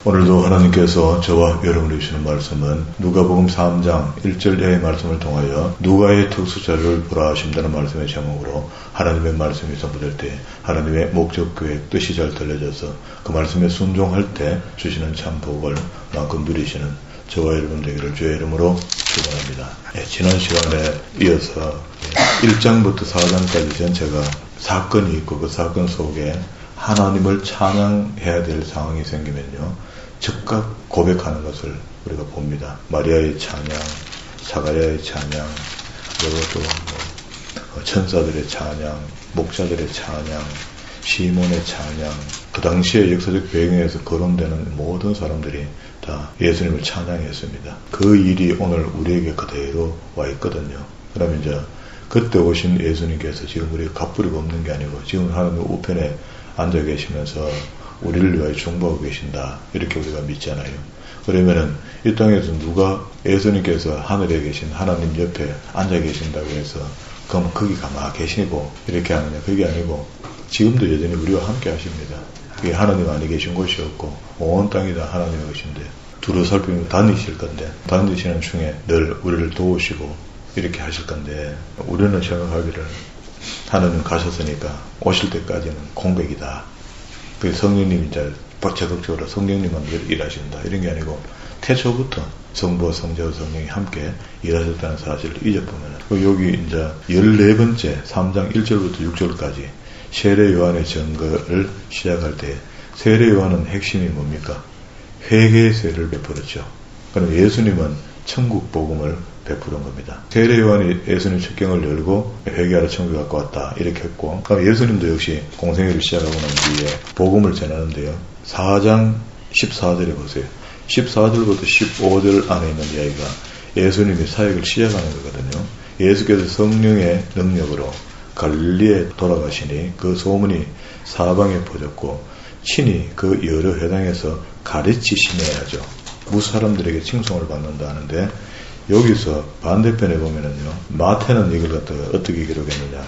오늘도 하나님께서 저와 여러분을 주시는 말씀은 누가복음 3장 1절 이하의 말씀을 통하여 누가의 특수자료를 보라 하신다는 말씀의 제목으로 하나님의 말씀이 선포될 때 하나님의 목적, 계획, 뜻이 잘 들려져서 그 말씀에 순종할 때 주시는 참 복을 마음껏 누리시는 저와 여러분 되기를 주의 이름으로 축원합니다. 지난 시간에 이어서 1장부터 4장까지 전체가 사건이 있고 그 사건 속에 하나님을 찬양해야 될 상황이 생기면요 즉각 고백하는 것을 우리가 봅니다. 마리아의 찬양, 사가랴의 찬양, 그리고 또 천사들의 찬양, 목자들의 찬양, 시몬의 찬양, 그 당시의 역사적 배경에서 거론되는 모든 사람들이 다 예수님을 찬양했습니다. 그 일이 오늘 우리에게 그대로 와 있거든요. 그러면 이제 그때 오신 예수님께서 지금 우리가 갑부리가 없는 게 아니고 지금 하나님 우편에 앉아 계시면서 우리를 위하여 중보하고 계신다. 이렇게 우리가 믿잖아요. 그러면은 이 땅에서 누가 예수님께서 하늘에 계신 하나님 옆에 앉아 계신다고 해서 그럼 거기 가만 계시고 이렇게 하느냐? 그게 아니고 지금도 여전히 우리와 함께 하십니다. 그게 하나님 안에 계신 곳이 없고 온 땅이 다 하나님의 것인데 두루 살피며 다니실 건데 다니시는 중에 늘 우리를 도우시고 이렇게 하실 건데 우리는 생각하기를 하나님 가셨으니까 오실 때까지는 공백이다. 그 성령님이 이제 적극적으로 성령님만 일하신다. 이런 게 아니고 태초부터 성부와 성자와 성령이 함께 일하셨다는 사실을 잊어보면 여기 이제 14번째 3장 1절부터 6절까지 세례 요한의 증거를 시작할 때 세례 요한은 핵심이 뭡니까? 회개의 세례를 베풀었죠. 그럼 예수님은 천국 복음을 베푸는 겁니다. 세례 요한이 예수님 첩경을 열고 회개하러 천국에 갖고 왔다 이렇게 했고 그럼 예수님도 역시 공생애를 시작하고 난 뒤에 복음을 전하는데요. 4장 14절에 보세요. 14절부터 15절 안에 있는 이야기가 예수님이 사역을 시작하는 거거든요. 예수께서 성령의 능력으로 갈릴리에 돌아가시니 그 소문이 사방에 퍼졌고 친히 그 여러 회당에서 가르치시며 하죠. 무사람들에게 칭송을 받는다 하는데 여기서 반대편에 보면은요, 마태는 이걸 갖다가 어떻게 기록했느냐.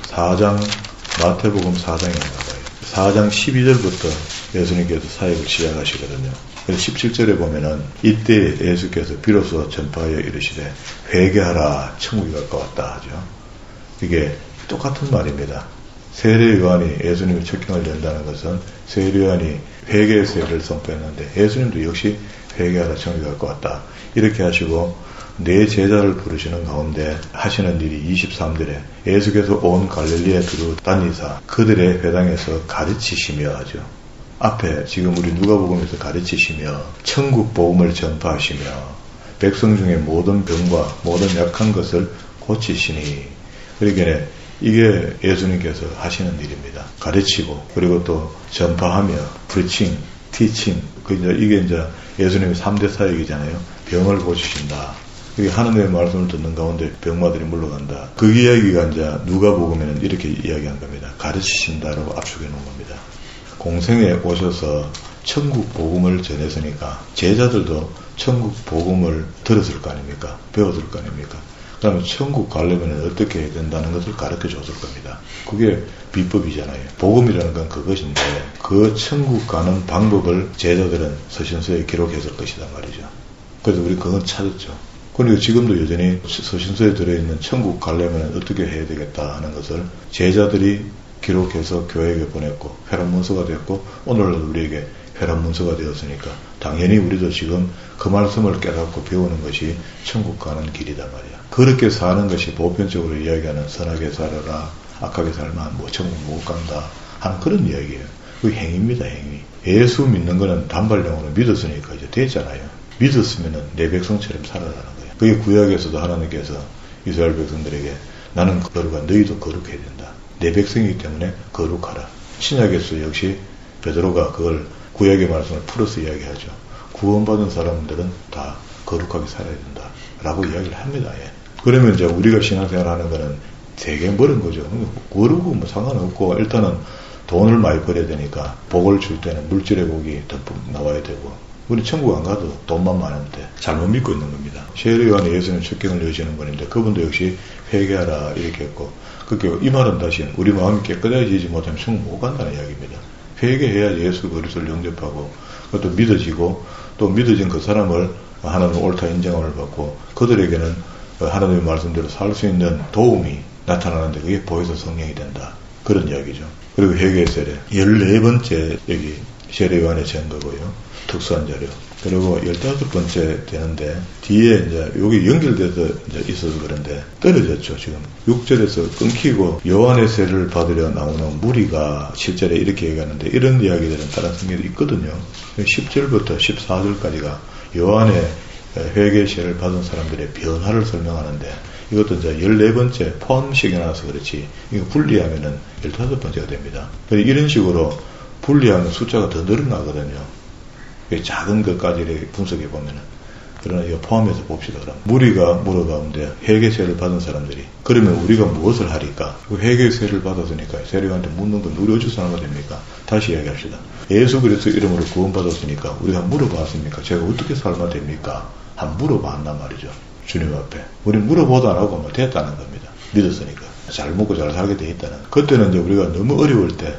마태복음 4장에 나와요. 4장 12절부터 예수님께서 사역을 시작하시거든요. 그래서 17절에 보면은 이때 예수께서 비로소 전파하여 이르시되 회개하라 천국이 가까웠다 하죠. 이게 똑같은 말입니다. 세례 요한이 예수님의 첩경을 연다는 것은 세례 요한이 회개의 세례를 선포했는데 예수님도 역시 회개하라 천국이 가까웠다. 이렇게 하시고 네 제자를 부르시는 가운데 하시는 일이 23절에 예수께서 온 갈릴리에 두루 다니사 그들의 회당에서 가르치시며 하죠. 앞에 지금 우리 누가복음에서 가르치시며 천국 복음을 전파하시며 백성 중에 모든 병과 모든 약한 것을 고치시니 그러니까 이게 예수님께서 하시는 일입니다. 가르치고 그리고 또 전파하며 preaching, teaching 이게 이제 예수님의 3대 사역이잖아요. 병을 고치신다. 이게 하나님의 말씀을 듣는 가운데 병마들이 물러간다. 그 이야기가 이제 누가복음에는 이렇게 이야기한 겁니다. 가르치신다라고 압축해 놓은 겁니다. 공생에 오셔서 천국 복음을 전했으니까 제자들도 천국 복음을 들었을 거 아닙니까? 배웠을 거 아닙니까? 그 다음에 천국 가려면 어떻게 해야 된다는 것을 가르쳐 줬을 겁니다. 그게 비법이잖아요. 복음이라는 건 그것인데 그 천국 가는 방법을 제자들은 서신서에 기록했을 것이다 말이죠. 그래서 우리 그건 찾았죠. 그리고 지금도 여전히 서신서에 들어있는 천국 가려면 어떻게 해야 되겠다 하는 것을 제자들이 기록해서 교회에게 보냈고 회람문서가 됐고 오늘날도 우리에게 회람문서가 되었으니까 당연히 우리도 지금 그 말씀을 깨닫고 배우는 것이 천국 가는 길이다 말이야. 그렇게 사는 것이 보편적으로 이야기하는 선하게 살아라 악하게 살면 뭐 천국 못 간다 하는 그런 이야기예요. 그게 행위입니다. 행위. 예수 믿는 거는 단발령으로 믿었으니까 이제 됐잖아요. 믿었으면은 내 백성처럼 살아라는 거예요. 그게 구약에서도 하나님께서 이스라엘 백성들에게 나는 거룩하 너희도 거룩해야 된다. 내 백성이기 때문에 거룩하라. 신약에서 역시 베드로가 그걸 구약의 말씀을 풀어서 이야기하죠. 구원받은 사람들은 다 거룩하게 살아야 된다. 라고 이야기를 합니다. 예. 그러면 이제 우리가 신앙생활 하는 거는 되게 멀은 거죠. 거룩은 뭐 상관없고 일단은 돈을 많이 벌어야 되니까 복을 줄 때는 물질의 복이 더 나와야 되고 우리 천국 안 가도 돈만 많으면 돼. 잘못 믿고 있는 겁니다. 세례 요한이 예수님 첩경을 여시는 분인데 그분도 역시 회개하라 이렇게 했고 이 말은 다시 우리 마음이 깨끗해지지 못하면 천국 못 간다는 이야기입니다. 회개해야 예수 그리스도를 영접하고 그것도 믿어지고 또 믿어진 그 사람을 하나님 옳다 인정을 받고 그들에게는 하나님의 말씀대로 살 수 있는 도움이 나타나는데 그게 보혜사 성령이 된다. 그런 이야기죠. 그리고 회개 세례 14번째 여기 세례요한의 증거고요. 특수한 자료. 그리고 15번째 되는데 뒤에 이제 여기 연결돼서 이제 있어서 그런데 떨어졌죠. 지금 6절에서 끊기고 요한의 세례를 받으려 나오는 무리가 7절에 이렇게 얘기하는데 이런 이야기들은 다른 성경에 있거든요. 10절부터 14절까지가 요한의 회개 세례를 받은 사람들의 변화를 설명하는데 이것도 이제 14번째 포함식이 나와서 그렇지 이거 분리하면은 15번째가 됩니다. 이런 식으로 분리하면 숫자가 더 늘어나거든요. 작은 것까지 이렇게 분석해 보면은. 그러나 이거 포함해서 봅시다. 그럼 무리가 물어가운데 회개세를 받은 사람들이 그러면 우리가 무엇을 하리까? 회개세를 받았으니까 세례요한한테 묻는 건 우리 어디서 하는 거 됩니까? 다시 이야기합시다. 예수 그리스도 이름으로 구원받았으니까 우리가 물어봤습니까? 제가 어떻게 살면 됩니까? 한 물어봤단 말이죠. 주님 앞에. 우리 물어보도 안 하고 뭐 됐다는 겁니다. 믿었으니까. 잘 먹고 잘 살게 돼 있다는. 그때는 이제 우리가 너무 어려울 때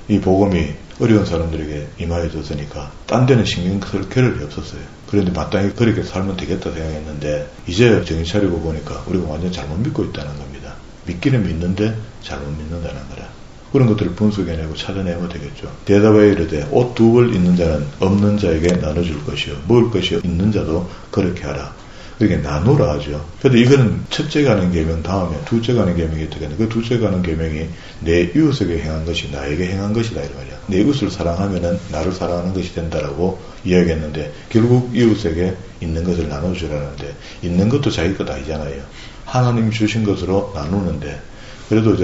이 복음이 어려운 사람들에게 임하여졌으니까 딴 데는 신경 쓸 겨를이 없었어요. 그런데 마땅히 그렇게 살면 되겠다 생각했는데 이제 정신 차리고 보니까 우리가 완전 잘못 믿고 있다는 겁니다. 믿기는 믿는데 잘못 믿는다는 거라. 그런 것들을 분석해내고 찾아내면 되겠죠. 대답하여 이르되 옷 2벌 있는 자는 없는 자에게 나눠줄 것이요 먹을 것이 있는 자도 그렇게 하라. 그렇게 나누라 하죠. 그런데 이거는 첫째 가는 계명 다음에 둘째 가는 계명이 어떻게 하냐. 그 둘째 가는 계명이 내 이웃에게 행한 것이 나에게 행한 것이다 이 말이야. 내 이웃을 사랑하면은 나를 사랑하는 것이 된다라고 이야기했는데 결국 이웃에게 있는 것을 나눠주라는데 있는 것도 자기 것 아니잖아요. 하나님 주신 것으로 나누는데 그래도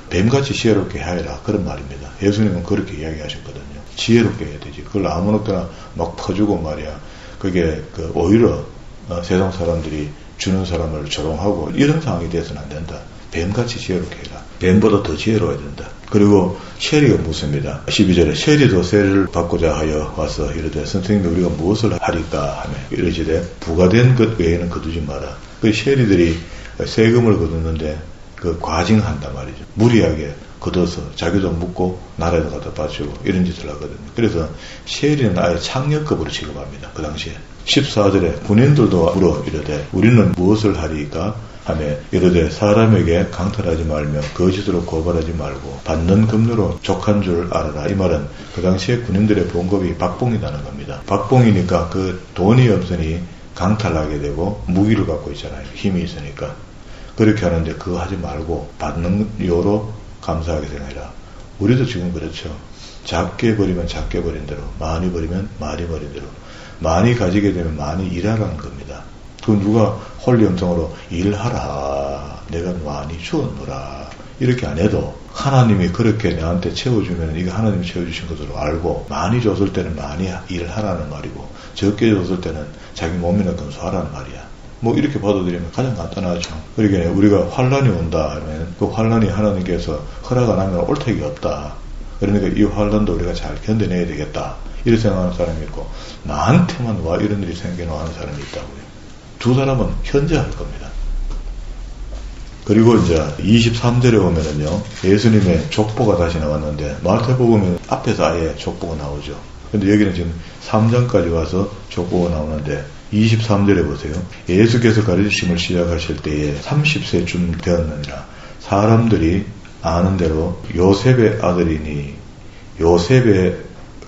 뱀같이 지혜롭게 하여라 그런 말입니다. 예수님은 그렇게 이야기하셨거든요. 지혜롭게 해야 되지. 그걸 아무렇게나 막 퍼주고 말이야. 그게 오히려 세상 사람들이 주는 사람을 조롱하고 이런 상황이 돼서는 안 된다. 뱀같이 지혜롭게 해라. 뱀보다 더 지혜로워야 된다. 그리고 셰리가 묻습니다. 12절에 셰리도 세례를 받고자 하여 와서 이르되 선생님이 우리가 무엇을 하리까 하며 이르시되 부과된 것 외에는 거두지 마라. 그 셰리들이 세금을 거두는데 과징한단 말이죠. 무리하게 걷어서 자기도 묻고 나라에도 갖다 바치고 이런 짓을 하거든요. 그래서 셰리는 아예 창녀급으로 취급합니다. 그 당시에 14절에 군인들도 물어 이르되 우리는 무엇을 하리까 하며 이르되 사람에게 강탈하지 말며 거짓으로 고발하지 말고 받는 금료로 족한 줄 알아라. 이 말은 그 당시에 군인들의 봉급이 박봉이라는 겁니다. 박봉이니까 그 돈이 없으니 강탈하게 되고 무기를 갖고 있잖아요. 힘이 있으니까. 그렇게 하는데 그거 하지 말고 받는 요로 감사하게 생각해라. 우리도 지금 그렇죠. 작게 버리면 작게 버린 대로, 많이 버리면 많이 버린 대로. 많이 가지게 되면 많이 일하라는 겁니다. 그 누가 홀리엄성으로 일하라. 내가 많이 주었노라. 이렇게 안 해도 하나님이 그렇게 나한테 채워주면 이거 하나님이 채워주신 것으로 알고 많이 줬을 때는 많이 일하라는 말이고 적게 줬을 때는 자기 몸이나 근소하라는 말이야. 뭐 이렇게 받아들이면 가장 간단하죠. 그러니까 우리가 환란이 온다 하면 그 환란이 하나님께서 허락 안 하면 올 택이 없다. 그러니까 이 환란도 우리가 잘 견뎌내야 되겠다. 이렇게 생각하는 사람이 있고 나한테만 와 이런 일이 생겨나 하는 사람이 있다고요. 두 사람은 현재할 겁니다. 그리고 이제 23절에 보면은요 예수님의 족보가 다시 나왔는데 마태복음은 앞에서 아예 족보가 나오죠. 근데 여기는 지금 3장까지 와서 족보가 나오는데 23절에 보세요. 예수께서 가르치심을 시작하실 때에 30세쯤 되었느니라. 사람들이 아는 대로 요셉의 아들이니 요셉의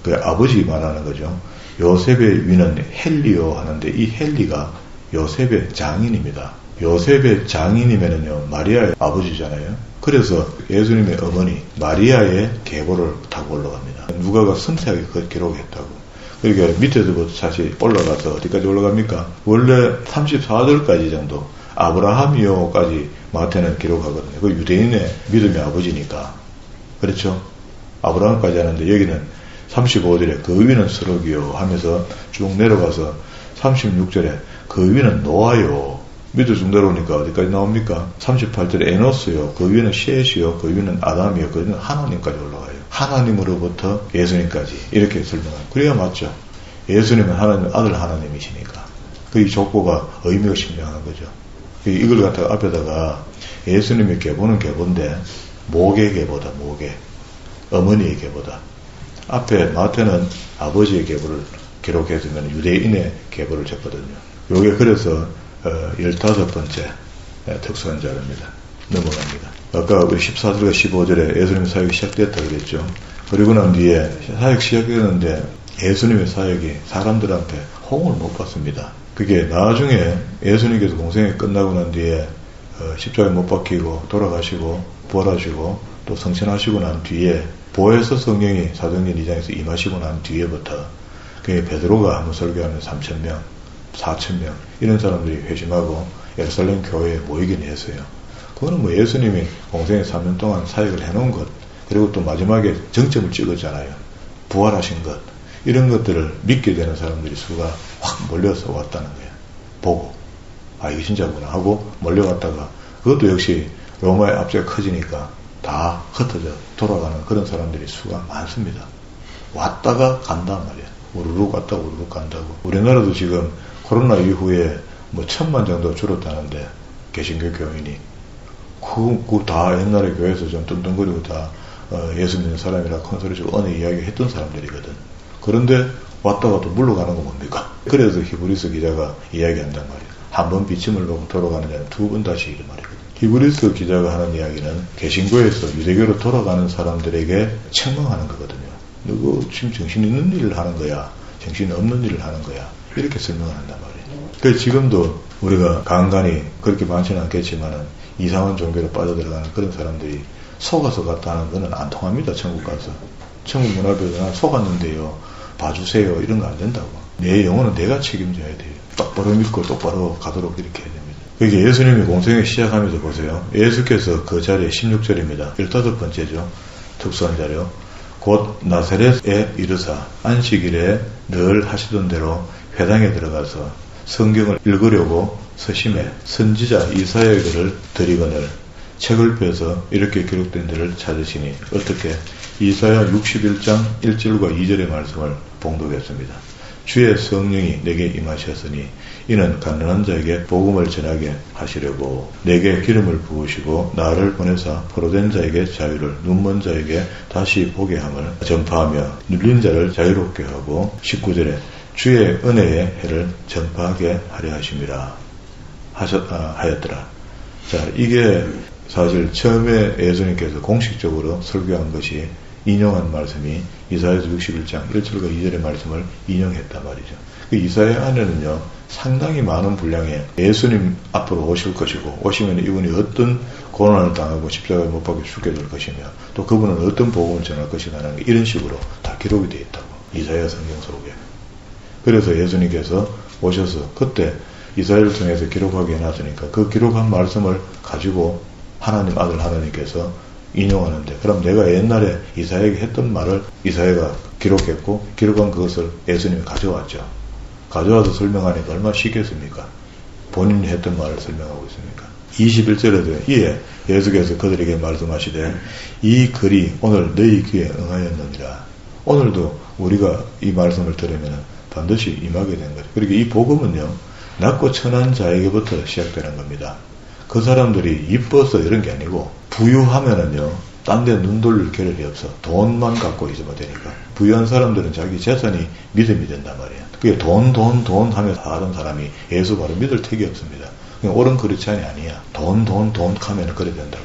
그 아버지 말하는 거죠. 요셉의 위는 헬리오 하는데 이 헬리가 요셉의 장인입니다. 요셉의 장인이면은요 마리아의 아버지잖아요. 그래서 예수님의 어머니 마리아의 계보를 타고 올라갑니다. 누가가 섬세하게 그걸 기록했다고. 그러니까 밑에서부터 다시 올라가서 어디까지 올라갑니까? 원래 34절까지 정도 아브라함이요까지 마태는 기록하거든요. 그 유대인의 믿음의 아버지니까. 그렇죠? 아브라함까지 하는데 여기는 35절에 그 위는 스럭이요 하면서 쭉 내려가서 36절에 그 위는 노아요. 밑에 쭉 내려오니까 어디까지 나옵니까? 38절에 에노스요. 그 위는 셋이요. 그 위는 아담이요. 그 위는 하나님까지 올라가요. 하나님으로부터 예수님까지 이렇게 설명합니다. 그래야 맞죠. 예수님은 하나님 아들 하나님이시니까. 그 이 족보가 의미가 심명한 거죠. 이걸 갖다가 앞에다가 예수님의 계보는 계보인데 목의 계보다 목의 어머니의 계보다. 앞에 마태는 아버지의 계보를 기록했으면 유대인의 계보를 졌거든요. 요게 그래서 15번째 특수한 자료입니다. 넘어갑니다. 아까 14절과 15절에 예수님 사역이 시작됐다 그랬죠. 그리고 난 뒤에 사역 시작했는데 예수님의 사역이 사람들한테 호응을 못 받습니다. 그게 나중에 예수님께서 공생이 끝나고 난 뒤에 십자가에 못 박히고 돌아가시고 부활하시고 또 성천하시고 난 뒤에 보혜서 성령이 사도행전 2장에서 임하시고 난 뒤에부터 그게 베드로가 한번 설교하면 3,000명, 4,000명 이런 사람들이 회심하고 예루살렘 교회에 모이긴 했어요. 그거는 뭐 예수님이 공생의 3년 동안 사역을 해놓은 것, 그리고 또 마지막에 정점을 찍었잖아요. 부활하신 것, 이런 것들을 믿게 되는 사람들이 수가 확 몰려서 왔다는 거예요. 보고 이게 진짜구나 하고 몰려왔다가 그것도 역시 로마의 압제가 커지니까 다 흩어져 돌아가는 그런 사람들이 수가 많습니다. 왔다가 간단 말이야. 우르륵 왔다가 우르륵 간다고. 우리나라도 지금 코로나 이후에 뭐 1,000만 정도 줄었다는데 개신교 교인이 그 다 옛날에 교회에서 좀 뚱뚱거리고 다 예수 믿는 사람이라 큰 소리로 은혜 이야기 했던 사람들이거든. 그런데 왔다가 또 물러가는 건 뭡니까? 그래서 히브리서 기자가 이야기한단 말이에요. 한 번 비침을 보고 돌아가는 자는 두 번 다시 이런 말이거든. 히브리서 기자가 하는 이야기는 개신교에서 유대교로 돌아가는 사람들에게 책망하는 거거든요. 너도 지금 정신 있는 일을 하는 거야, 정신 없는 일을 하는 거야, 이렇게 설명을 한단 말이에요. 그래서 지금도 우리가 간간히 그렇게 많지는 않겠지만은 이상한 종교로 빠져들어가는 그런 사람들이 속아서 갔다는 거는 안 통합니다. 천국 가서. 천국 문 앞에서 난 속았는데요, 봐주세요, 이런 거 안 된다고. 내 영혼은 내가 책임져야 돼요. 똑바로 믿고 똑바로 가도록 이렇게 해야 됩니다. 그게 예수님이 공생을 시작하면서 보세요. 예수께서 그 자리에 16절입니다. 15번째죠. 특수한 자료. 곧 나사렛에 이르사 안식일에 늘 하시던 대로 회당에 들어가서 성경을 읽으려고 서심해 선지자 이사야의 글을 드리거늘 책을 펴서 이렇게 기록된 데를 찾으시니 어떻게 이사야 61장 1절과 2절의 말씀을 봉독했습니다. 주의 성령이 내게 임하셨으니 이는 가난한 자에게 복음을 전하게 하시려고 내게 기름을 부으시고 나를 보내사 포로된 자에게 자유를 눈먼 자에게 다시 보게 함을 전파하며 눌린 자를 자유롭게 하고 19절에 주의 은혜의 해를 전파하게 하려 하심이라 하였더라. 자, 이게 사실 처음에 예수님께서 공식적으로 설교한 것이 인용한 말씀이 이사야 61장 1절과 2절의 말씀을 인용했단 말이죠. 그 이사야 안에는요, 상당히 많은 분량의 예수님 앞으로 오실 것이고, 오시면 이분이 어떤 고난을 당하고 십자가에 못 박혀 죽게 될 것이며, 또 그분은 어떤 복음을 전할 것이라는 게 이런 식으로 다 기록이 되어 있다고. 이사야 성경 속에. 그래서 예수님께서 오셔서 그때 이사야를 통해서 기록하게 해놨으니까 그 기록한 말씀을 가지고 하나님 아들 하나님께서 인용하는데, 그럼 내가 옛날에 이사야에게 했던 말을 이사야가 기록했고 기록한 그것을 예수님이 가져왔죠. 가져와서 설명하니까 얼마나 쉽겠습니까? 본인이 했던 말을 설명하고 있습니까? 21절에도 이에 예수께서 그들에게 말씀하시되 이 글이 오늘 너희 귀에 응하였느니라. 오늘도 우리가 이 말씀을 들으면 반드시 임하게 되는 거죠. 그러니까 이 복음은요, 낮고 천한 자에게부터 시작되는 겁니다. 그 사람들이 이뻐서 이런 게 아니고 부유하면은요, 딴 데 눈 돌릴 겨를이 없어. 돈만 갖고 있으면 되니까. 부유한 사람들은 자기 재산이 믿음이 된단 말이에요. 그게 돈 하며 사는 사람이 예수 바로 믿을 택이 없습니다. 그냥 옳은 그리스찬이 아니야. 돈 하면 그래 된다고.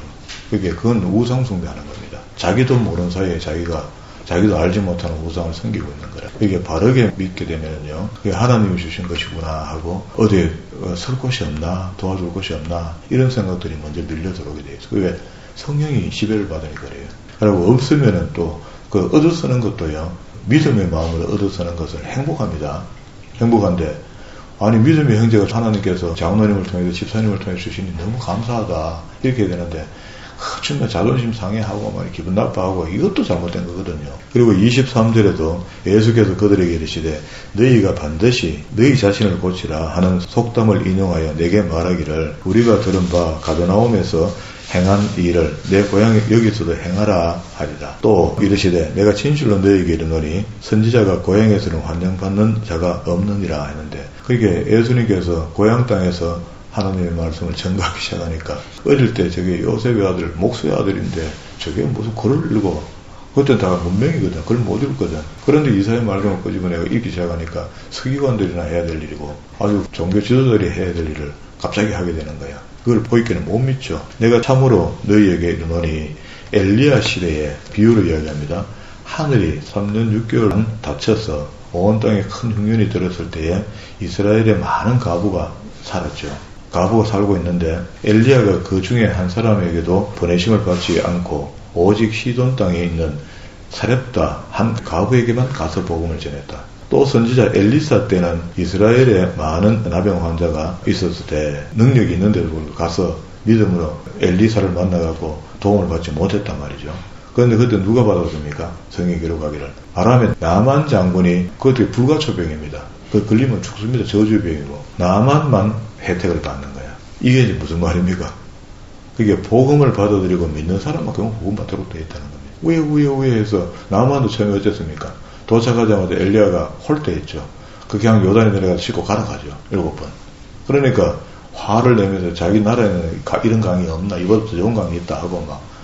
그건 우상숭배하는 겁니다. 자기도 모르는 사이에 자기도 알지 못하는 우상을 섬기고 있는 거라. 이게 바르게 믿게 되면요, 하나님이 주신 것이구나 하고 어디에 설 곳이 없나, 도와줄 곳이 없나, 이런 생각들이 먼저 밀려 들어오게 돼 있어. 그게 성령이 지배를 받으니까 그래요. 그리고 없으면은 또 그 얻어쓰는 것도요, 믿음의 마음으로 얻어쓰는 것을 행복합니다. 행복한데, 아니 믿음의 형제가 하나님께서 장로님을 통해서 집사님을 통해 주시니 너무 감사하다 이렇게 해야 되는데, 정말 자존심 상해하고 막 기분 나빠하고, 이것도 잘못된 거거든요. 그리고 23절에도 예수께서 그들에게 이르시되 너희가 반드시 너희 자신을 고치라 하는 속담을 인용하여 내게 말하기를 우리가 들은 바 가버나움에서 행한 일을 내 고향 여기서도 행하라 하리라. 또 이르시되 내가 진실로 너희에게 이르노니 선지자가 고향에서는 환영받는 자가 없느니라 하는데, 그게 예수님께서 고향 땅에서 하나님의 말씀을 전가하기 시작하니까 어릴 때 저게 요셉의 아들, 목수의 아들인데 저게 무슨 글을 읽고 그때 다 문명이거든. 그걸 못 읽거든. 그런데 이사야 말씀을 끄집어내고 읽기 시작하니까 서기관들이나 해야 될 일이고 아주 종교 지도자들이 해야 될 일을 갑자기 하게 되는 거야. 그걸 보이기는 못 믿죠. 내가 참으로 너희에게 이르노니 엘리야 시대에 비유로 이야기합니다. 하늘이 3년 6개월 닫혀서 온 땅에 큰 흉년이 들었을 때에 이스라엘의 많은 과부가 살았죠. 과부가 살고 있는데 엘리야가 그 중에 한 사람에게도 보내심을 받지 않고 오직 시돈 땅에 있는 사렙다 한 과부에게만 가서 복음을 전했다. 또 선지자 엘리사 때는 이스라엘에 많은 나병 환자가 있었을 때 능력이 있는데도 불구하고 가서 믿음으로 엘리사를 만나가고 도움을 받지 못했단 말이죠. 그런데 그때 누가 받았습니까? 성경 기록하기를 아람의 나만 장군이 그것도 불가초병입니다. 그 걸리면 죽습니다. 저주병이고 나만만 혜택을 받는 거야. 이게 이제 무슨 말입니까? 그게 복음을 받아들이고 믿는 사람만큼 복음 받도록 되어 있다는 겁니다. 왜 해서 나만도 처음에 어쨌습니까? 도착하자마자 엘리야가 홀대했죠. 그 그냥 요단에 내려가서 싣고 가라가죠. 7번. 그러니까 화를 내면서 자기 나라에는 이런 강이 없나 이보다 더 좋은 강이 있다 하고 막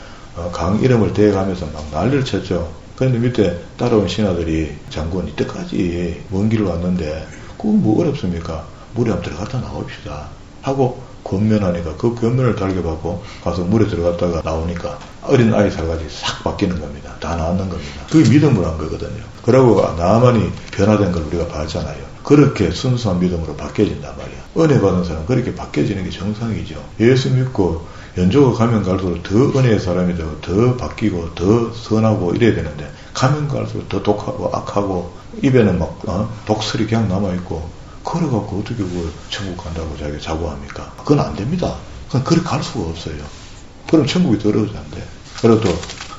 강 이름을 대가면서 막 난리를 쳤죠. 그런데 밑에 따라온 신하들이 장군 이때까지 먼 길을 왔는데 그거 뭐 어렵습니까? 물에 한번 들어갔다 나옵시다 하고 권면하니까 그 권면을 달겨받고 가서 물에 들어갔다가 나오니까 어린 아이 살같이 싹 바뀌는 겁니다. 다 나왔는 겁니다. 그게 믿음으로 한 거거든요. 그러고 나만이 변화된 걸 우리가 봤잖아요. 그렇게 순수한 믿음으로 바뀌어진단 말이야. 은혜 받은 사람 그렇게 바뀌어지는 게 정상이죠. 예수 믿고 연조가 가면 갈수록 더 은혜의 사람이 되고 더 바뀌고 더 선하고 이래야 되는데 가면 갈수록 더 독하고 악하고 입에는 막 독설이 그냥 남아있고 그래갖고 어떻게 그 천국 간다고 자기가 자부합니까? 그건 안 됩니다. 그건 그렇게 갈 수가 없어요. 그럼 천국이 더러워져 안 돼. 그리고 또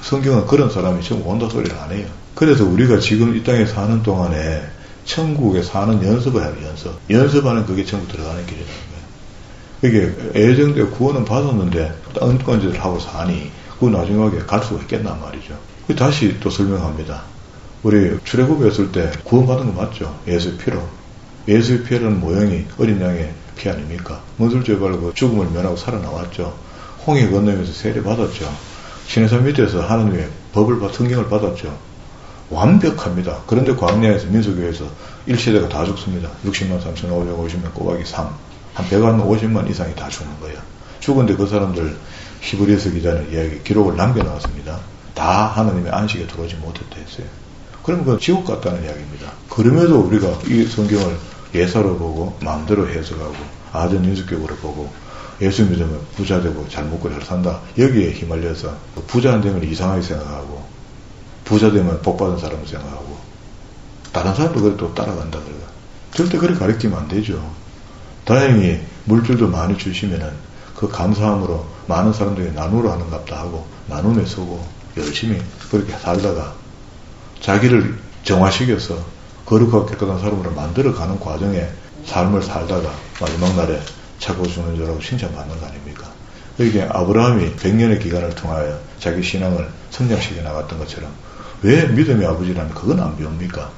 성경은 그런 사람이 천국 온다 소리를 안 해요. 그래서 우리가 지금 이 땅에 사는 동안에 천국에 사는 연습을 해요. 연습하는 그게 천국 들어가는 길이라는 거예요. 이게 애정되고 구원은 받았는데 엉뚱한 하고 사니 그 나중에 갈 수가 있겠단 말이죠. 다시 또 설명합니다. 우리 출애굽했을 때 구원받은 거 맞죠? 예수의 피로. 예수의 피라는 모형이 어린 양의 피 아닙니까? 문술죄 발고 죽음을 면하고 살아나왔죠. 홍해 건너면서 세례 받았죠. 시내산 밑에서 하나님의 성경을 받았죠. 완벽합니다. 그런데 광야에서 민수교회에서 1세대가 다 죽습니다. 60만 3,550명 꼬박이 3. 한 150만 이상이 다 죽는 거예요. 죽은데 그 사람들 히브리서 기자는 이야기 기록을 남겨놨습니다. 다 하나님의 안식에 들어오지 못했다 했어요. 그러면 그건 지옥 같다는 이야기입니다. 그럼에도 우리가 이 성경을 예사로 보고 마음대로 해석하고 아전 인수격으로 보고 예수 믿으면 부자 되고 잘 먹고 잘 산다. 여기에 휘말려서 부자 안 되면 이상하게 생각하고 부자 되면 복 받은 사람을 생각하고 다른 사람도 그래 또 따라간다 그러가. 절대 그렇게 가르치면 안 되죠. 다행히 물질도 많이 주시면은 그 감사함으로 많은 사람들이 나누러 하는갑다 하고 나눔에 서고 열심히 그렇게 살다가 자기를 정화시켜서 거룩하고 깨끗한 사람으로 만들어가는 과정에 삶을 살다가 마지막 날에 차고 죽는 자라고 칭찬받는 거 아닙니까? 이게 아브라함이 100년의 기간을 통하여 자기 신앙을 성장시켜 나갔던 것처럼 왜 믿음의 아버지라면 그건 안 배웁니까?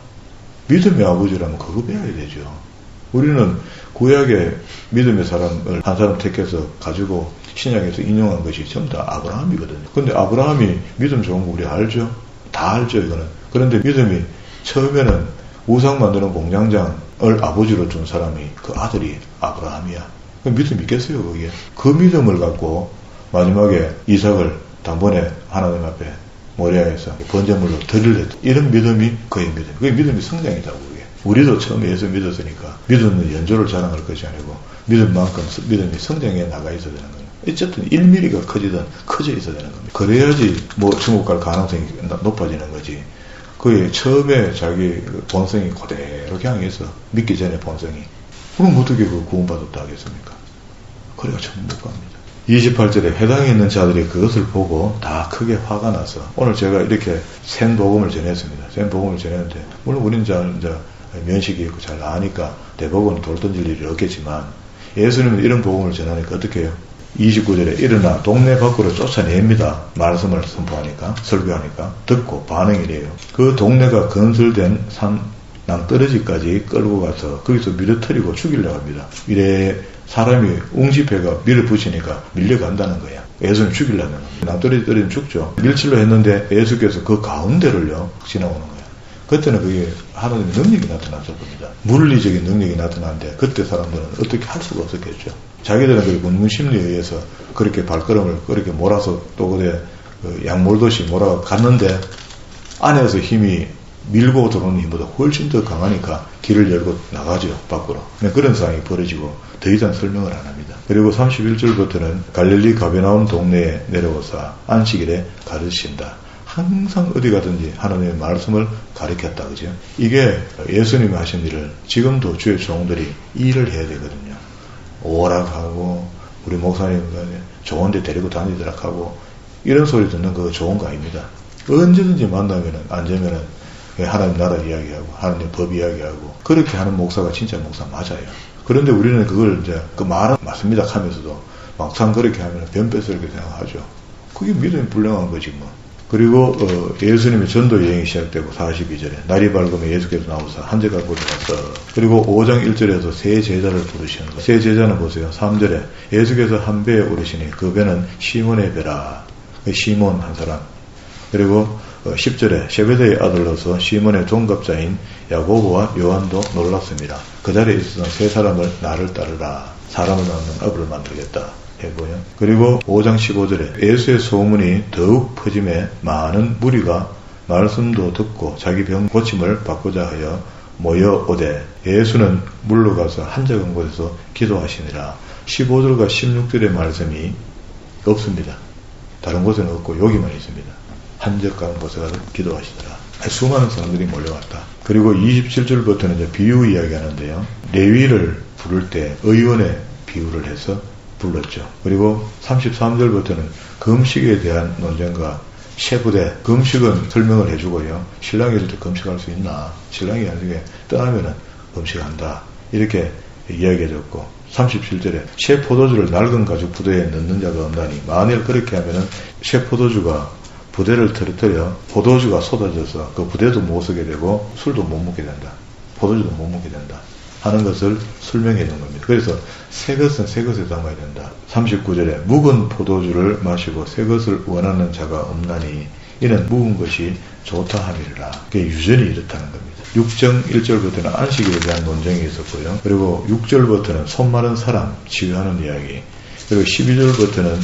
믿음의 아버지라면 그거 배워야 되죠. 우리는 구약의 믿음의 사람을 한 사람 택해서 가지고 신약에서 인용한 것이 전부 다 아브라함이거든요. 근데 아브라함이 믿음 좋은 거 우리 알죠? 다 알죠, 이거는. 그런데 믿음이 처음에는 우상 만드는 공장장을 아버지로 준 사람이 그 아들이 아브라함이야. 그 믿음 있겠어요, 거기에. 그 믿음을 갖고 마지막에 이삭을 단번에 하나님 앞에 모리아에서 번제물로 드리려 이런 믿음이 그의 믿음. 그게 믿음이 성장이다고. 그게. 우리도 처음에 예수 믿었으니까 믿음은 연조를 자랑할 것이 아니고 믿음만큼 믿음이 성장해 나가 있어야 되는 거예요. 어쨌든 1mm가 커지든 커져 있어야 되는 겁니다. 그래야지 뭐 천국 갈 가능성이 높아지는 거지. 그게 처음에 자기 본성이 그대로 향해서 믿기 전에 본성이 그럼 어떻게 그 구원받았다 하겠습니까? 그래가 천국 못 갑니다. 28절에 해당에 있는 자들이 그것을 보고 다 크게 화가 나서 오늘 제가 이렇게 센 복음을 전했습니다. 센 복음을 전했는데 물론 우리는 이제 면식이 있고 잘 나으니까 대복음은 돌 던질 일이 없겠지만 예수님은 이런 복음을 전하니까 어떻게 해요? 29절에 일어나 동네 밖으로 쫓아냅니다. 말씀을 선포하니까 설교하니까 듣고 반응이 이래요. 그 동네가 건설된 산 낭떠러지까지 끌고 가서 거기서 밀어뜨리고 죽이려고 합니다. 이래 사람이 웅지패가 밀어붙이니까 밀려간다는 거야. 예수님 죽이려면 납돌이 떨어지면 죽죠. 밀칠로 했는데 예수께서 그 가운데를요 지나오는 거예요. 그때는 그게 하나님의 능력이 나타났을 겁니다. 물리적인 능력이 나타나는데 그때 사람들은 어떻게 할 수가 없었겠죠. 자기들은 그 본능 심리에 의해서 그렇게 발걸음을 그렇게 몰아서 또 그래 양몰듯이 몰아갔는데 안에서 힘이 밀고 들어오는 힘보다 훨씬 더 강하니까 길을 열고 나가죠, 밖으로. 그런 상황이 벌어지고 더 이상 설명을 안 합니다. 그리고 31절부터는 갈릴리 가베나움 동네에 내려오사 안식일에 가르치신다. 항상 어디 가든지 하나님의 말씀을 가르쳤다, 그죠? 이게 예수님이 하신 일을 지금도 주의 종들이 일을 해야 되거든요. 오락하고 우리 목사님 좋은 데 데리고 다니도록 하고 이런 소리 듣는 거 좋은 거 아닙니다. 언제든지 만나면은 앉으면은 하나님 나라 이야기하고 하나님 법 이야기하고 그렇게 하는 목사가 진짜 목사 맞아요. 그런데 우리는 그걸 이제 그 말은 맞습니다 하면서도 막상 그렇게 하면 변배스럽게 생각하죠. 그게 믿음이 불량한 거지 뭐. 그리고 예수님의 전도 여행이 시작되고 42절에 날이 밝으면 예수께서 나오사 한적한 곳에 갔어. 그리고 5장 1절에서 세 제자를 부르시는 거. 세 제자는 보세요. 3절에 예수께서 한 배에 오르시니 그 배는 시몬의 배라. 시몬 한 사람. 그리고 10절에 세베대의 아들로서 시몬의 동갑자인 야고보와 요한도 놀랐습니다. 그 자리에 있었던 세 사람을 나를 따르라. 사람을 낳는 아부를 만들겠다. 해보요. 그리고 5장 15절에 예수의 소문이 더욱 퍼짐에 많은 무리가 말씀도 듣고 자기 병 고침을 받고자 하여 모여오되 예수는 물러가서 한적한 곳에서 기도하시니라. 15절과 16절의 말씀이 없습니다. 다른 곳에는 없고 여기만 있습니다. 한적한 곳에 가서 기도하시더라. 수많은 사람들이 몰려왔다. 그리고 27절부터는 이제 비유 이야기하는데요. 레위를 부를 때 의원의 비유를 해서 불렀죠. 그리고 33절부터는 금식에 대한 논쟁과 셰부대 금식은 설명을 해주고요. 신랑이 있을 때 금식할 수 있나? 신랑이 나중에 떠나면은 금식한다. 이렇게 이야기해줬고 37절에 새 포도주를 낡은 가죽 부대에 넣는 자가 없나니 만일 그렇게 하면은 새 포도주가 부대를 터뜨려 포도주가 쏟아져서 그 부대도 못 쓰게 되고 술도 못 먹게 된다. 포도주도 못 먹게 된다. 하는 것을 설명해 준 겁니다. 그래서 새 것은 새 것에 담아야 된다. 39절에 묵은 포도주를 마시고 새 것을 원하는 자가 없나니 이는 묵은 것이 좋다 함이라. 그게 유전이 이렇다는 겁니다. 6장 1절부터는 안식일에 대한 논쟁이 있었고요. 그리고 6절부터는 손 마른 사람 치유하는 이야기. 그리고 12절부터는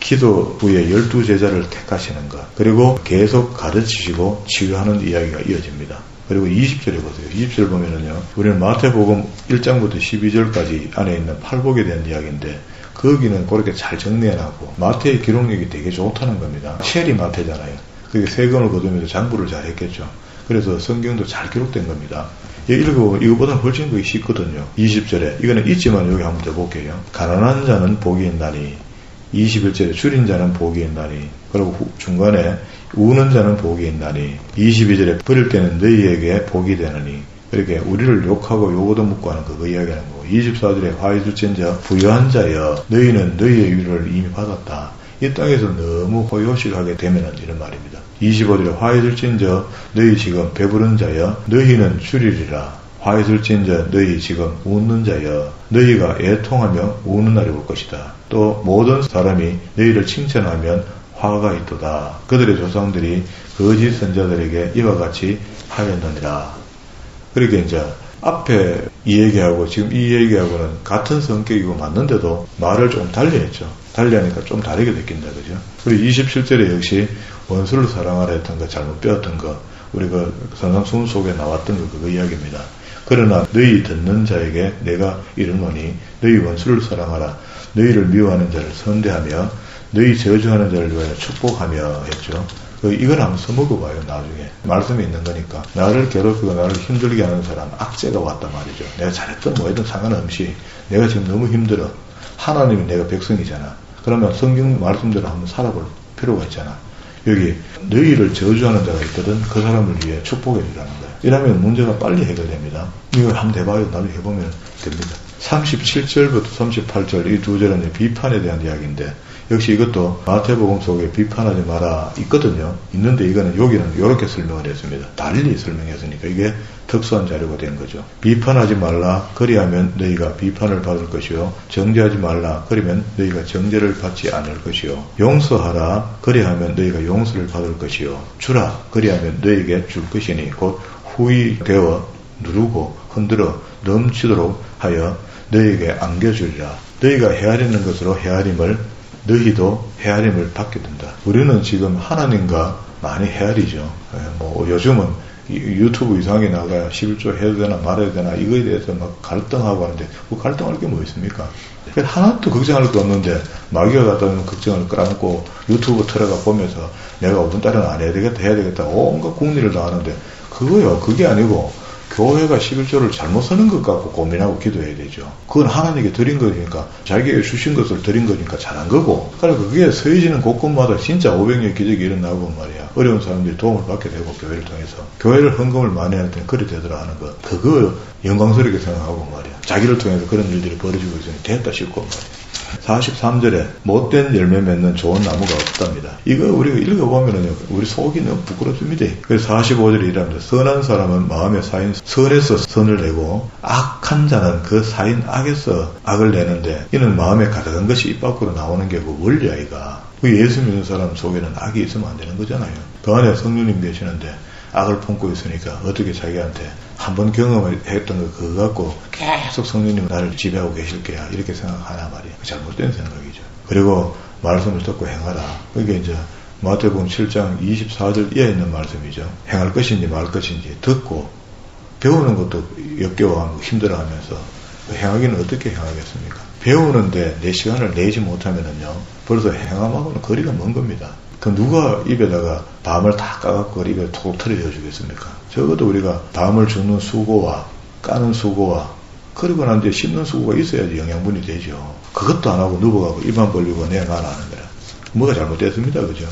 기도 후에 12제자를 택하시는 것. 그리고 계속 가르치시고 치유하는 이야기가 이어집니다. 그리고 20절에 보세요. 20절 보면은요, 우리는 마태복음 1장부터 12절까지 안에 있는 팔복에 대한 이야기인데, 거기는 그렇게 잘 정리해놨고, 마태의 기록력이 되게 좋다는 겁니다. 쉘이 마태잖아요. 그게 세금을 거두면서 장부를 잘 했겠죠. 그래서 성경도 잘 기록된 겁니다. 읽어보면 이거보다는 훨씬 더 쉽거든요. 20절에, 이거는 있지만 여기 한번 더 볼게요. 가난한 자는 복이 있나니, 21절에 줄인 자는 복이 있나니, 그리고 중간에 우는 자는 복이 있나니, 22절에 버릴 때는 너희에게 복이 되느니, 그렇게 우리를 욕하고 욕얻어 묻고 하는 그거 이야기하는 거고, 24절에 화이술진자 부유한 자여 너희는 너희의 위로를 이미 받았다. 이 땅에서 너무 호요식하게 되면은 이런 말입니다. 25절에 화이술진자 너희 지금 배부른 자여 너희는 줄이리라. 화이술진자 너희 지금 웃는 자여 너희가 애통하며 우는 날이 올 것이다. 또 모든 사람이 너희를 칭찬하면 화가 있도다. 그들의 조상들이 거짓 선자들에게 이와 같이 하였느니라. 그렇게 이제 앞에 이 얘기하고 지금 이 얘기하고는 같은 성격이고 맞는데도 말을 좀 달리 했죠. 달리 하니까 좀 다르게 느낀다, 그죠? 그리고 27절에 역시 원수를 사랑하라 했던 거, 잘못 배웠던 거, 우리가 선상순 속에 나왔던 거, 그거 이야기입니다. 그러나 너희 듣는 자에게 내가 이르노니 너희 원수를 사랑하라. 너희를 미워하는 자를 선대하며 너희 저주하는 자를 위하여 축복하며 했죠. 이걸 한번 써먹어봐요. 나중에 말씀이 있는 거니까. 나를 괴롭히고 나를 힘들게 하는 사람 악재가 왔단 말이죠. 내가 잘했든 뭐했든 상관없이 내가 지금 너무 힘들어. 하나님이 내가 백성이잖아. 그러면 성경 말씀대로 한번 살아볼 필요가 있잖아. 여기 너희를 저주하는 자가 있거든. 그 사람을 위해 축복해 주라는 거예요. 이러면 문제가 빨리 해결됩니다. 이걸 한번 해봐요. 나도 해보면 됩니다. 37절부터 38절 이 두 절은 비판에 대한 이야기인데, 역시 이것도 마태복음 속에 비판하지 마라 있거든요. 있는데 이거는 여기는 이렇게 설명을 했습니다. 달리 설명했으니까 이게 특수한 자료가 된 거죠. 비판하지 말라 그리하면 너희가 비판을 받을 것이요 정죄하지 말라 그러면 너희가 정죄를 받지 않을 것이요 용서하라 그리하면 너희가 용서를 받을 것이요 주라 그리하면 너희에게 줄 것이니 곧 후이되어 누르고 흔들어 넘치도록 하여 너희에게 안겨주리라. 너희가 헤아리는 것으로 헤아림을 너희도 헤아림을 받게 된다. 우리는 지금 하나님과 많이 헤아리죠. 요즘은 유튜브 이상하게 나가야 11조 해도 되나 말아야 되나 이거에 대해서 막 갈등하고 하는데 그 갈등할 게 뭐 있습니까? 하나도 걱정할 거 없는데 마귀가 갖다 놓은 걱정을 끌어안고 유튜브 틀어가 보면서 내가 5분 달은 안 해야 되겠다 온갖 궁리를 다 하는데 그거요. 그게 아니고 교회가 11조를 잘못 쓰는 것 갖고 고민하고 기도해야 되죠. 그건 하나님께 드린 거니까 자기에게 주신 것을 드린 거니까 잘한 거고 그러니까 그게 서해지는 곳곳마다 진짜 500년 기적이 일어나고 말이야. 어려운 사람들이 도움을 받게 되고 교회를 통해서 교회를 헌금을 많이 할 때는 그리 되더라 하는 거 그거 영광스럽게 생각하고 말이야. 자기를 통해서 그런 일들이 벌어지고 있으니 됐다 싶고 말이야. 43절에 못된 열매 맺는 좋은 나무가 없답니다. 이거 우리가 읽어보면 우리 속이 너무 부끄럽습니다. 그래서 45절에 이랍니다. 선한 사람은 마음에 쌓인 선에서 선을 내고 악한 자는 그 쌓인 악에서 악을 내는데 이는 마음에 가득한 것이 입 밖으로 나오는 게 그 원리 아이가. 예수 믿는 사람 속에는 악이 있으면 안 되는 거잖아요. 그 안에 성령님 계시는데 악을 품고 있으니까 어떻게 자기한테 한번 경험했던 거 그거 갖고 계속 성령님 나를 지배하고 계실 거야 이렇게 생각하나 말이야. 잘못된 생각이죠. 그리고 말씀을 듣고 행하라. 그게 이제 마태복음 7장 24절 이하에 있는 말씀이죠. 행할 것인지 말 것인지 듣고 배우는 것도 역겨워하고 힘들어하면서 행하기는 어떻게 행하겠습니까? 배우는데 내 시간을 내지 못하면은요 벌써 행함하고는 거리가 먼 겁니다. 그 누가 입에다가 밤을 다 까갖고 입에 톡 틀어져 주겠습니까? 적어도 우리가 밤을 주는 수고와 까는 수고와 그리고 난 뒤에 씹는 수고가 있어야지 영양분이 되죠. 그것도 안 하고 누워가고 입만 벌리고 내만 하는 거라. 뭐가 잘못됐습니다. 그죠?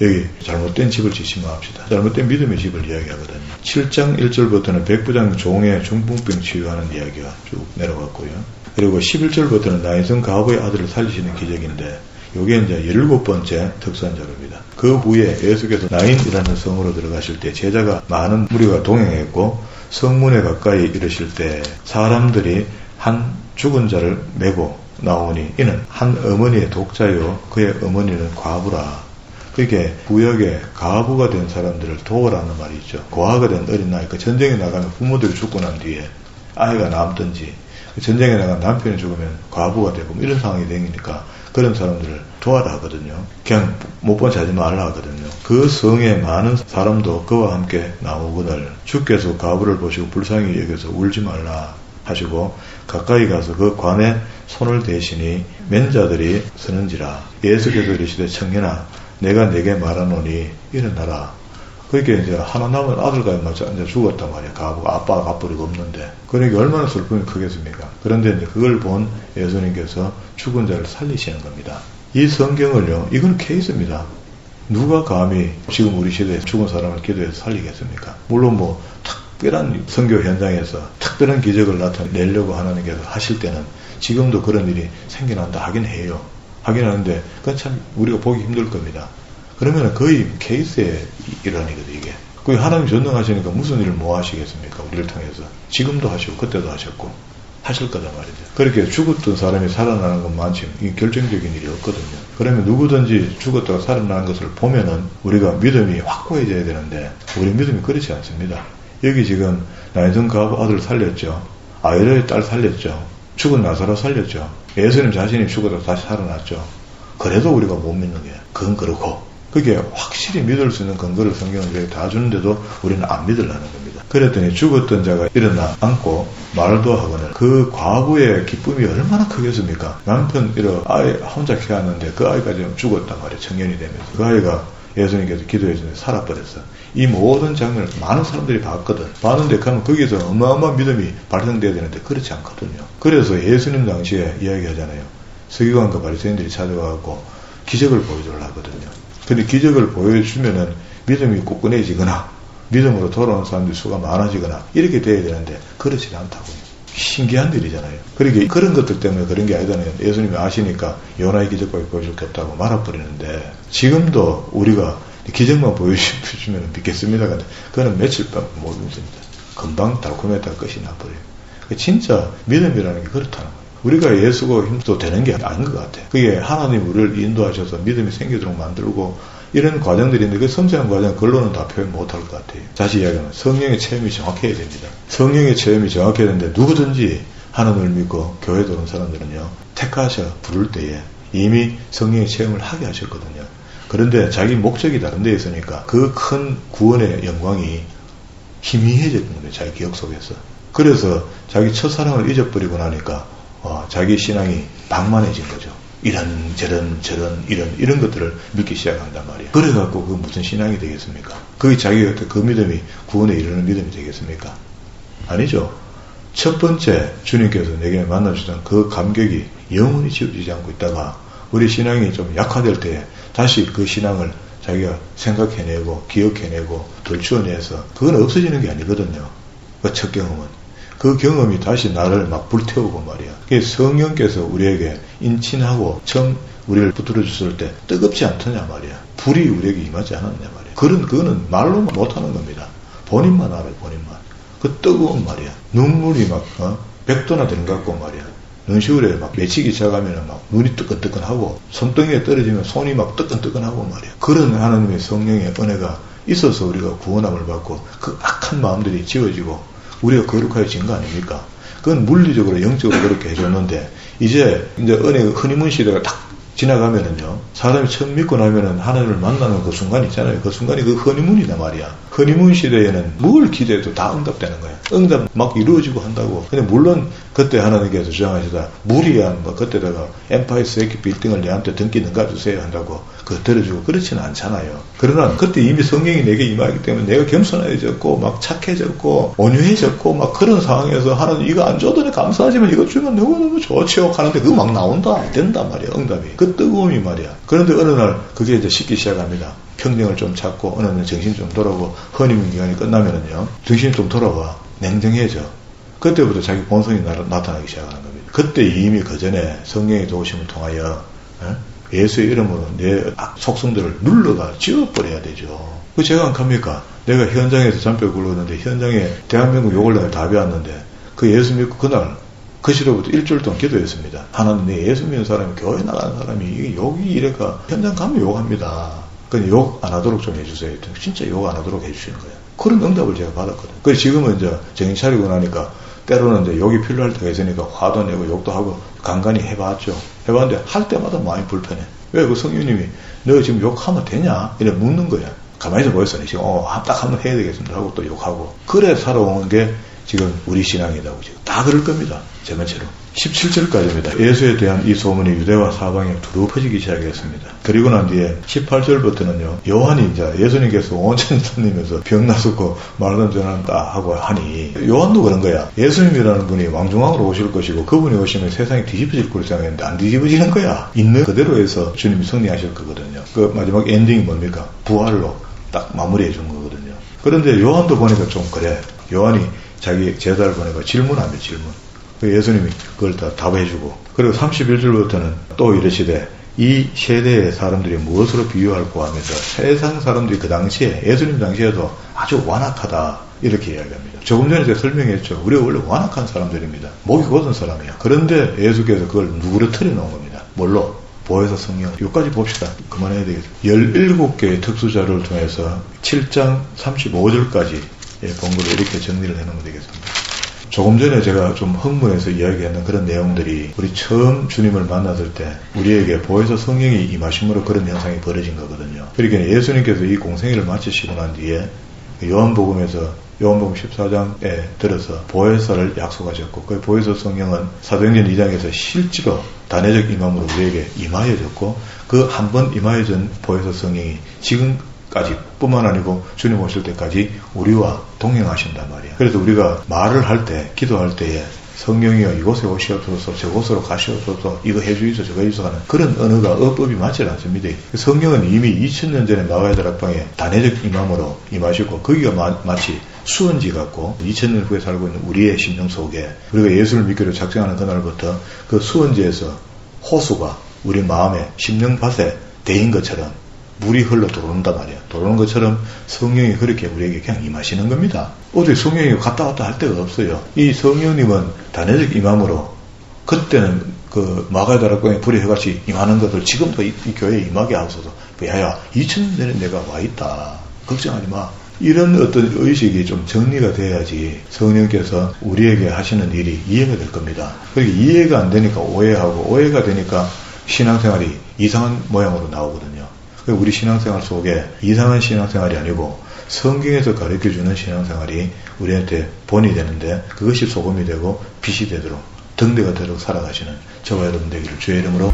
여기 잘못된 집을 짓지 맙시다. 잘못된 믿음의 집을 이야기하거든요. 7장 1절부터는 백부장 종의 중풍병 치유하는 이야기가 쭉 내려갔고요. 그리고 11절부터는 나인성 가부의 아들을 살리시는 기적인데 요게 이제 17번째 특수한 자료입니다. 그 후에 예수께서 나인이라는 성으로 들어가실 때 제자가 많은 무리가 동행했고 성문에 가까이 이르실 때 사람들이 한 죽은 자를 메고 나오니 이는 한 어머니의 독자요 그의 어머니는 과부라. 그게 구역에 과부가 된 사람들을 도우라는 말이 있죠. 고아가 된 어린아이, 그 전쟁에 나가면 부모들이 죽고 난 뒤에 아이가 남든지 전쟁에 나간 남편이 죽으면 과부가 되고 이런 상황이 되니까 그런 사람들을 도와라 하거든요. 그냥 못 본 자지 말라 하거든요. 그 성에 많은 사람도 그와 함께 나오거늘 주께서 과부를 보시고 불쌍히 여겨서 울지 말라 하시고 가까이 가서 그 관에 손을 대시니 맨자들이 서는지라. 예수께서 이르시되 청년아 내가 내게 말하노니 일어나라. 그렇게 이제 하나 남은 아들과 맞아 이제 죽었단 말이야. 가부가 아빠가 갚버리고 없는데. 그러니까 얼마나 슬픔이 크겠습니까? 그런데 이제 그걸 본 예수님께서 죽은 자를 살리시는 겁니다. 이 성경을요, 이건 케이스입니다. 누가 감히 지금 우리 시대에 죽은 사람을 기도해서 살리겠습니까? 물론 뭐 특별한 선교 현장에서 특별한 기적을 나타내려고 하나님께서 하실 때는 지금도 그런 일이 생겨난다 하긴 해요. 하긴 하는데 그건 참 우리가 보기 힘들 겁니다. 그러면 거의 케이스의 일환이거든 이게. 그 하나님 전능하시니까 무슨 일을 뭐 하시겠습니까? 우리를 통해서. 지금도 하시고 그때도 하셨고 하실 거다 말이죠. 그렇게 죽었던 사람이 살아나는 것만큼 이게 결정적인 일이 없거든요. 그러면 누구든지 죽었다가 살아나는 것을 보면은 우리가 믿음이 확고해져야 되는데 우리 믿음이 그렇지 않습니다. 여기 지금 나인성 가부 아들 살렸죠. 아이러의 딸 살렸죠. 죽은 나사로 살렸죠. 예수님 자신이 죽어도 다시 살아났죠. 그래도 우리가 못 믿는 게 그건 그렇고 그게 확실히 믿을 수 있는 근거를 성경은 이렇게 다 주는데도 우리는 안 믿으려는 겁니다. 그랬더니 죽었던 자가 일어나 앉고 말도 하거늘 그 과부의 기쁨이 얼마나 크겠습니까? 남편 아이 혼자 키웠는데 그 아이가 지금 죽었단 말이에요. 청년이 되면서. 그 아이가 예수님께서 기도해 주는데 살아버렸어. 이 모든 장면을 많은 사람들이 봤거든. 봤는데 그러면 거기서 어마어마한 믿음이 발생돼야 되는데 그렇지 않거든요. 그래서 예수님 당시에 이야기하잖아요. 서기관과 바리새인들이 찾아와갖고 기적을 보여주려고 하거든요. 근데 기적을 보여주면은 믿음이 굳건해지거나 믿음으로 돌아오는 사람들이 수가 많아지거나 이렇게 돼야 되는데 그렇지 않다고요. 신기한 일이잖아요. 그러니까 그런 것들 때문에 그런 게 아니잖아요. 예수님이 아시니까 요나의 기적밖에 보여줄 게 없다고 말아버리는데 지금도 우리가 기적만 보여주시면 믿겠습니다. 그거는 며칠 밤 못 믿습니다. 금방 달콤했다가 끝이 나버려요. 진짜 믿음이라는 게 그렇다는 거예요. 우리가 예수가 힘도 되는 게 아닌 것 같아요. 그게 하나님 우리를 인도하셔서 믿음이 생기도록 만들고 이런 과정들인데 그 성장한 과정 글로는 다 표현 못할 것 같아요. 다시 이야기하면 성령의 체험이 정확해야 됩니다. 성령의 체험이 정확해야 되는데 누구든지 하나님을 믿고 교회 들어온 사람들은요 택하셔 부를 때에 이미 성령의 체험을 하게 하셨거든요. 그런데 자기 목적이 다른 데 있으니까 그 큰 구원의 영광이 희미해졌는 거예요. 자기 기억 속에서. 그래서 자기 첫사랑을 잊어버리고 나니까 자기 신앙이 방만해진 거죠. 저런 이런 것들을 믿기 시작한단 말이에요. 그래갖고 그 무슨 신앙이 되겠습니까? 그게 자기가 그 믿음이 구원에 이르는 믿음이 되겠습니까? 아니죠. 첫 번째 주님께서 내게 만나주던 그 감격이 영원히 지워지지 않고 있다가 우리 신앙이 좀 약화될 때 다시 그 신앙을 자기가 생각해내고 기억해내고 들추어내서 그건 없어지는 게 아니거든요. 그 첫 경험은. 그 경험이 다시 나를 막 불태우고 말이야. 그게 성령께서 우리에게 인친하고 처음 우리를 붙들어 줬을 때 뜨겁지 않더냐 말이야. 불이 우리에게 임하지 않았냐 말이야. 그거는 말로 못하는 겁니다. 본인만 알아요, 본인만. 그 뜨거운 말이야. 눈물이 막 100도나 되는 것 같고 말이야. 눈시울에 막 맺히기 시작하면 막 눈이 뜨끈뜨끈하고 손등에 떨어지면 손이 막 뜨끈뜨끈하고 말이야. 그런 하나님의 성령의 은혜가 있어서 우리가 구원함을 받고 그 악한 마음들이 지워지고 우리가 거룩해진 거 아닙니까? 그건 물리적으로 영적으로 그렇게 해줬는데 이제 은혜의 허니문 시대가 딱 지나가면은요 사람이 처음 믿고 나면은 하나님을 만나는 그 순간 있잖아요. 그 순간이 그 허니문이다 말이야. 허니문 시대에는 뭘 기대해도 다 응답되는 거야. 응답 막 이루어지고 한다고. 근데 물론 그때 하나님께서 주장하시다 무리한 그때다가 엠파이어 스테이트 빌딩을 내한테 등기 넘겨주세요 한다고 그거 들어주고 그렇지는 않잖아요. 그러나 그때 이미 성령이 내게 임하기 때문에 내가 겸손해졌고 막 착해졌고 온유해졌고 막 그런 상황에서 하나님 이거 안 줘도 감사하지만 이거 주면 너무너무 좋지요 하는데 그거 막 나온다 된단 말이야. 응답이. 그 뜨거움이 말이야. 그런데 어느 날 그게 이제 식기 시작합니다. 평정을 좀 찾고 어느 날 정신이 좀 돌아오고 허니문 기간이 끝나면은요 정신이 좀 돌아와 냉정해져. 그때부터 자기 본성이 나타나기 시작하는 겁니다. 그때 이미 그 전에 성령의 도우심을 통하여 예수의 이름으로 내 속성들을 눌러가 지워버려야 되죠. 그 제가 안 합니까? 내가 현장에서 잔뼈 굴렀는데 현장에 대한민국 욕을 내가 다 배웠는데 그 예수 믿고 그날 그 시로부터 일주일 동안 기도했습니다. 하나님 내 예수 믿는 사람이 교회 나가는 사람이 이게 욕이 이래가 현장 가면 욕합니다. 그냥 욕 안 하도록 좀 해주세요. 진짜 욕 안 하도록 해주시는 거예요. 그런 응답을 제가 받았거든요. 그래서 지금은 이제 정신 차리고 나니까 때로는 이제 욕이 필요할 때가 있으니까 화도 내고 욕도 하고 간간히 해봤죠. 해봤는데 할 때마다 많이 불편해. 왜 그 성령님이 너 지금 욕하면 되냐? 이래 묻는 거야. 가만히 좀 보였어. 지금 딱 한번 해야 되겠습니다 하고 또 욕하고. 그래 살아오는 게 지금 우리 신앙이라고 지금 다 그럴 겁니다. 제 말처럼. 17절까지입니다. 예수에 대한 이 소문이 유대와 사방에 두루 퍼지기 시작했습니다. 그리고 난 뒤에 18절부터는요. 요한이 이제 예수님께서 온천에 다니면서 병 나섰고 말하던 전한다 하고 하니 요한도 그런 거야. 예수님이라는 분이 왕중왕으로 오실 것이고 그분이 오시면 세상이 뒤집어질 걸 생각했는데 안 뒤집어지는 거야. 있는 그대로 해서 주님이 승리하실 거거든요. 그 마지막 엔딩이 뭡니까? 부활로 딱 마무리해 준 거거든요. 그런데 요한도 보니까 좀 그래. 요한이 자기 제자를 보내고 질문합니다. 질문. 예수님이 그걸 다 답해주고 그리고 31절부터는 또 이르시되 이 세대의 사람들이 무엇으로 비유할까 하면서 세상 사람들이 그 당시에 예수님 당시에도 아주 완악하다 이렇게 이야기합니다. 조금 전에 제가 설명했죠. 우리가 원래 완악한 사람들입니다. 목이 곧은 사람이야. 그런데 예수께서 그걸 누구르뜨려 놓은 겁니다. 뭘로? 보혜사 성령. 여기까지 봅시다. 그만해야 되겠습니다. 17개의 특수자료를 통해서 7장 35절까지 본거를 이렇게 정리를 해놓으면 되겠습니다. 조금 전에 제가 좀 흥분해서 이야기했던 그런 내용들이 우리 처음 주님을 만났을 때 우리에게 보혜사 성령이 임하심으로 그런 현상이 벌어진 거거든요. 그러니까 예수님께서 이 공생애를 마치시고 난 뒤에 요한복음에서 요한복음 14장에 들어서 보혜사를 약속하셨고 그 보혜사 성령은 사도행전 2장에서 실제로 단회적 임함으로 우리에게 임하여졌고 그 한 번 임하여진 보혜사 성령이 지금까지 뿐만 아니고 주님 오실 때까지 우리와 동행하신단 말이야. 그래서 우리가 말을 할 때 기도할 때에 성령이여 이곳에 오시옵소서 저곳으로 가시옵소서 이거 해주이소 저거 해주이소 하는 그런 언어가 어법이 맞지 않습니다. 성령은 이미 2000년 전에 나와야 될 앞방에 단회적 임함으로 임하시고 거기가 마치 수은지 같고 2000년 후에 살고 있는 우리의 심령 속에 우리가 예수를 믿기로 작정하는 그날부터 그 수은지에서 호수가 우리 마음의 심령밭에 대인 것처럼 물이 흘러 들어온단 말이야. 들어오는 것처럼 성령이 그렇게 우리에게 그냥 임하시는 겁니다. 어디 성령이 갔다 왔다 할 데가 없어요. 이 성령님은 단회적 임함으로 그때는 그 마가다락방에 불이 해같이 임하는 것을 지금도 이 교회에 임하게 하소서. 야야 2000년 전에 내가 와 있다. 걱정하지 마. 이런 어떤 의식이 좀 정리가 돼야지 성령께서 우리에게 하시는 일이 이해가 될 겁니다. 그렇게 이해가 안 되니까 오해하고 오해가 되니까 신앙생활이 이상한 모양으로 나오거든요. 우리 신앙생활 속에 이상한 신앙생활이 아니고 성경에서 가르쳐주는 신앙생활이 우리한테 본이 되는데 그것이 소금이 되고 빛이 되도록 등대가 되도록 살아가시는 저와 여러분 되기를 주의 이름으로